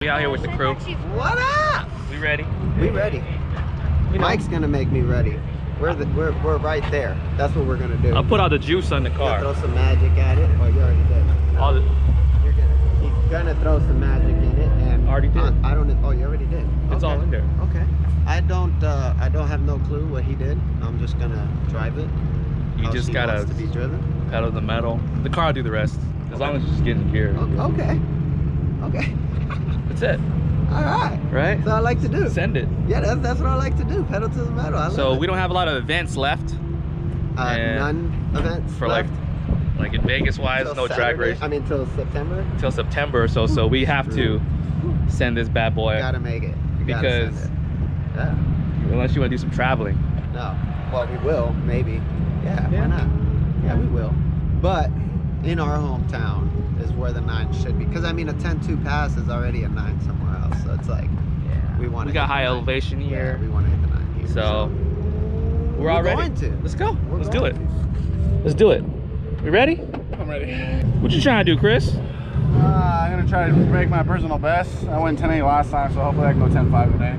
We out here with the crew. What up? We ready? We ready. Mike's gonna make me ready. We're right there. That's what we're gonna do. I'll put all the juice on the car. Throw some magic at it. Oh, you already did. No, All the, he's gonna throw some magic in it, and already did. I don't. Oh, you already did. It's all in there. Okay. I don't have no clue what he did. I'm just gonna drive it. You just gotta to be driven. pedal the metal. The car will do the rest. As long as you just get in gear. Okay. Okay. That's it. All right. Right? That's what I like to do. Send it. Yeah, that's what I like to do. Pedal to the metal. So we don't have a lot of events left. None events for left. like in Vegas wise, Till no Saturday. drag race. I mean, till September. Till September, so we have to send this bad boy. Gotta make it. Because yeah. Unless you want to do some traveling. No. Well, we will maybe. Yeah. Why not? Yeah, we will. But in our hometown is where the 9 should be. Because I mean, a 10-2 pass is already a 9 somewhere else. So it's like, we want. We got high elevation here. Yeah, we want to hit the 9 here. So we're all ready. Going to. Let's go. Let's do it. Let's do it. We ready? I'm ready. What you trying to do, Chris? I'm gonna try to break my personal best. I went 10.8 last time, so hopefully I can go 10.5 today.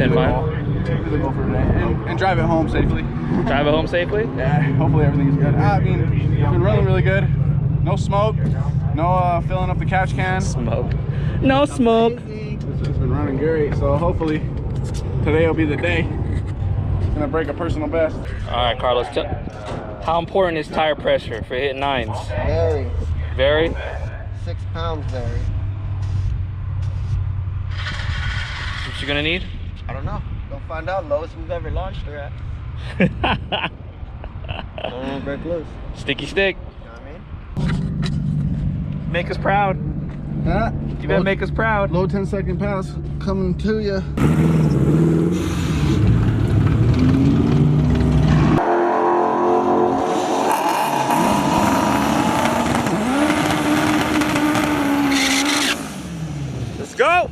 10.5? That'll be the goal for today. And drive it home safely. Drive it home safely? Yeah, hopefully everything is good. I mean, it's been running really good. No smoke, no filling up the catch can. Smoke. No smoke. It's been running great, so hopefully today will be the day. It's gonna break a personal best. All right, Carlos. How important is tire pressure for hitting 9s? Very. Very? 6 pounds very. What you gonna need? I don't know. Go find out. Lowest we've ever launched her at. Don't break loose. Sticky stick. You know what I mean? Make us proud. Yeah. You better make us proud. Low 10-second pass coming to you. Let's go.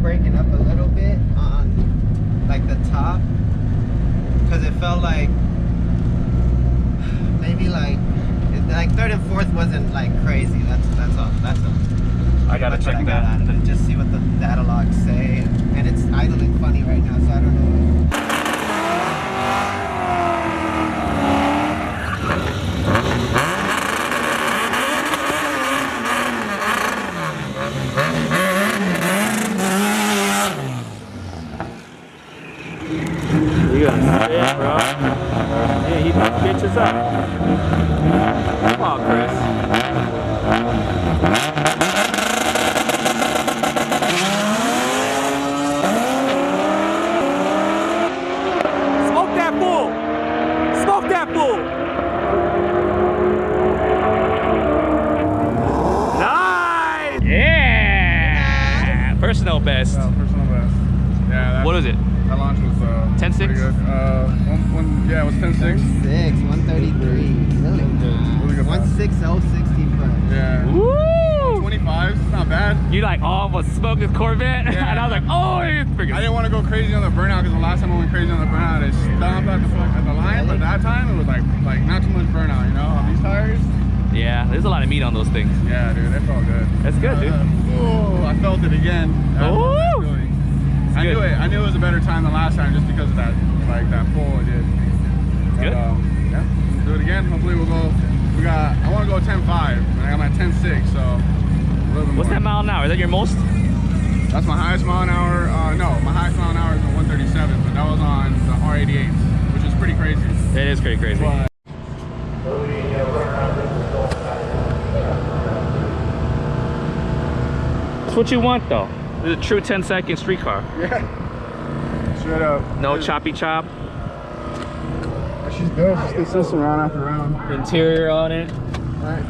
Breaking up a little bit on like the top because it felt like maybe like 3rd and 4th wasn't like crazy. That's all. I gotta check that that. out of it. Just see what the data logs say, and it's idling funny right now, so I don't know. You got it, bro. Yeah, he bitches up. Come on, Chris. Smoke that fool! Smoke that fool! Nice! Yeah! Personal best. Yeah, personal best. Yeah. What is it? That launch was 10.6? pretty good. Yeah, it was 10.6. 6, 133. Really Really good. 160.65. Yeah. Woo! 25. It's not bad. You like, oh, I'm gonna smoke this Corvette? Yeah. And I was like, oh, it's freaking. I didn't want to go crazy on the burnout because the last time I went crazy on the burnout, I stopped at the line, but that time it was like not too much burnout, you know, on these tires. Yeah, there's a lot of meat on those things. Yeah, dude, it felt good. That's good, dude. Oh, I felt it again. Ooh. I knew it. I knew it was a better time than last time just because of that, that pull I did. Good. Yeah, we'll do it again. Hopefully we'll go. I want to go 10.5, and I'm at 10.6, so a little bit What's more. that mile an hour? Is that your most? That's my highest mile an hour. No, my highest mile an hour is 137, but that was on the R88, which is pretty crazy. It is pretty crazy. But That's what you want, though. This is a true 10-second street car. yeah, straight up. No choppy chop. She's good. She's consistent round after round. Interior on it. Right.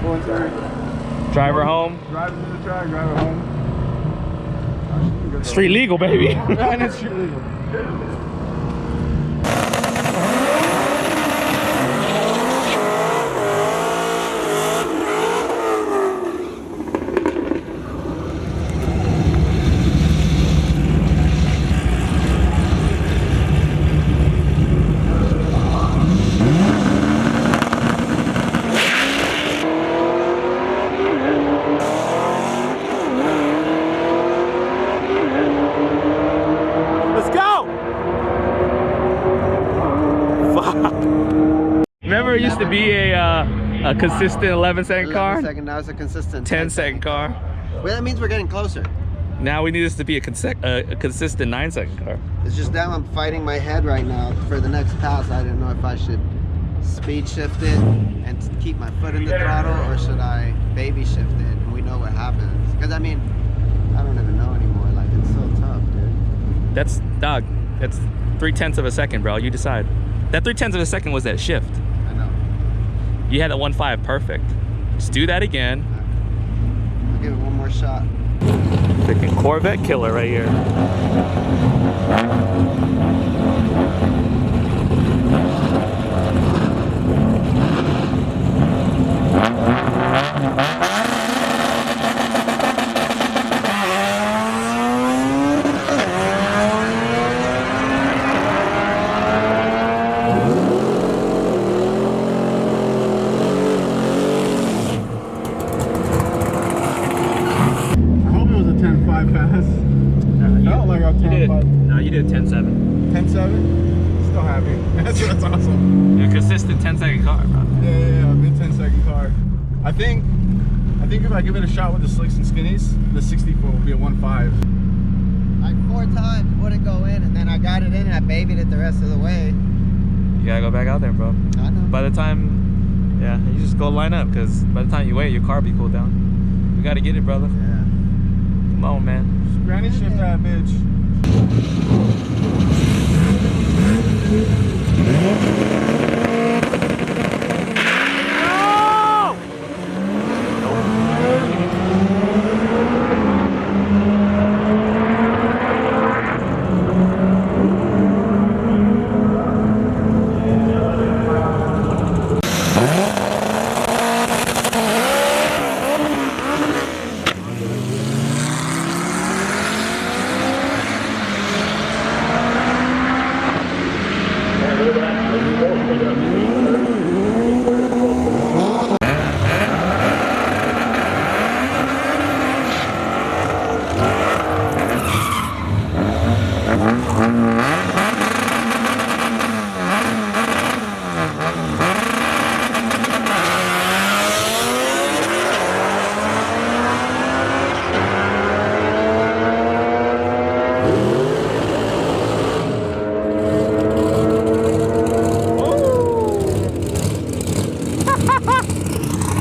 Full interior. Drive her home. Drive her to the track. Drive her home. Street legal, baby. And it's street legal. it used to be a consistent 11-second car? 11 second, now it's a consistent 10-second car. Well, that means we're getting closer. Now we need this to be a consistent 9-second car. It's just that I'm fighting my head right now for the next pass. I didn't know if I should speed shift it and keep my foot in the throttle, or should I baby shift it and we know what happens. Because I mean, I don't even know anymore. Like, it's so tough, dude. That's, dog, that's 0.3 of a second, bro. You decide. That 0.3 of a second was that shift. I know. You had that 1.5 perfect. Just do that again. I'll give it one more shot. Freaking Corvette killer right here. You did 10.7. 10.7? Still happy. That's awesome. You're a consistent 10-second car, bro. Yeah, mid 10-second car. I think if I give it a shot with the slicks and skinnies, the 64 will be a 1.5. Like 4 times, wouldn't go in, and then I got it in and I babied it the rest of the way. You gotta go back out there, bro. I know. By the time, yeah, you just go line up, because by the time you wait, your car will be cooled down. You gotta get it, brother. Yeah. Come on, man. Granny shift that bitch.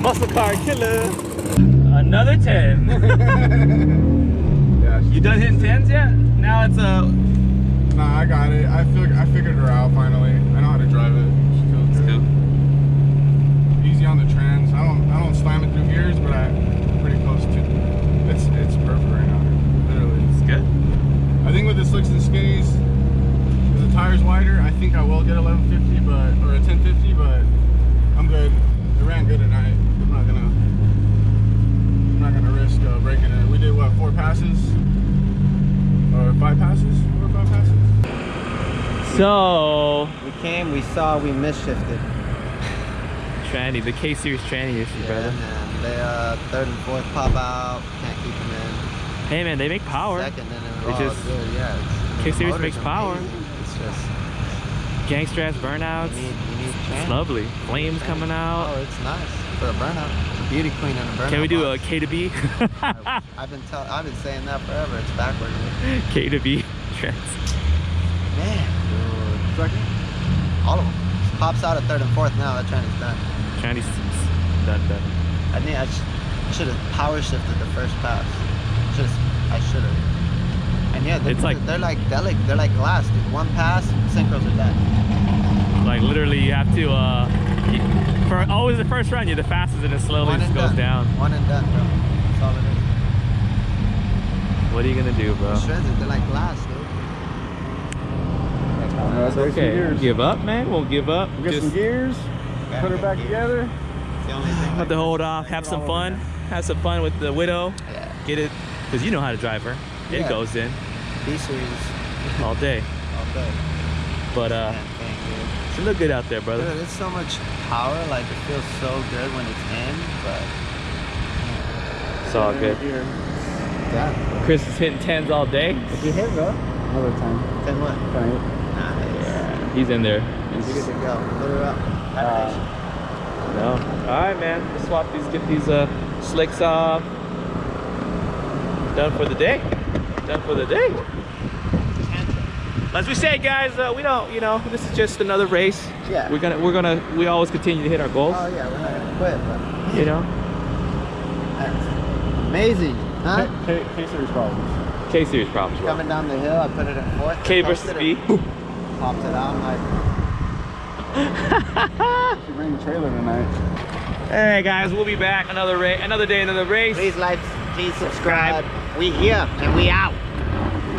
Muscle car killer. Another 10. Yeah. You done hitting 10s yet? Now it's a. Nah, I got it. I figured her out finally. I know how to drive it. She feels good. Cool. Easy on the trans. I don't slam it through gears, but I'm pretty close to. It's perfect right now. Literally. It's good. I think with the slicks and skinnies, because the tire's wider, I think I will get 1150, or a 1050, but I'm good. It ran good tonight. I'm not gonna risk breaking it. We did what, 4 passes? Or 5 passes? 4 or 5 passes? So We came, we saw, we misshifted. tranny, the K series tranny issue, brother. And they third and fourth pop out. Can't keep them in. Hey man, they make power. Second and They then just- good. Yeah. K the series motor's makes power. amazing. It's just Gangster ass burnouts. you need It's trans. lovely. Flames coming out. Oh, it's nice for a burnout. It's a beauty queen in a burnout. Can we do a box. K to B? I've been saying that forever. It's backwards. K to B trans. Man, dude. Second? All of them. Pops out at third and fourth now. That training's done. Tranny's done. I think I should have power shifted the first pass. I should have. And yeah, It's like- they're like glass, dude. One pass, synchros are dead. Like literally, you have to. For always the first run, you're the fastest, and it slowly One just and goes done. down. One and done, bro. That's all it is. What are you gonna do, bro? Shreds it. They're like glass, dude. That's okay. Give up, man. Won't give up. Get some Just gears, put her back together. It's the only thing. have to hold off. Have some fun. Have some fun with the widow. Yeah. Get it, because you know how to drive her. It Yeah. goes in B series all day. all day. But Man, thank you. you look good out there, brother. Dude, it's so much power. Like it feels so good when it's in, but It's all good. yeah. Chris is hitting 10s all day. If you hit, bro. Another time. 10 what? Right. Nice. He's in there. You're good to go. Put her up. No. All right, man. Let's swap these. Get these slicks off. Done for the day. Done for the day. As we say, guys, we don't. You know, this is just another race. Yeah. We always continue to hit our goals. Oh yeah, we're not gonna quit. But You know. that's amazing, huh? K-series problems. K-series problems, bro. Coming down the hill, I put it in fourth. K versus posted B. it, Popped it out. I'm like, Should bring the trailer tonight. Hey guys, we'll be back another day, another race. please like, please subscribe. We here and we out.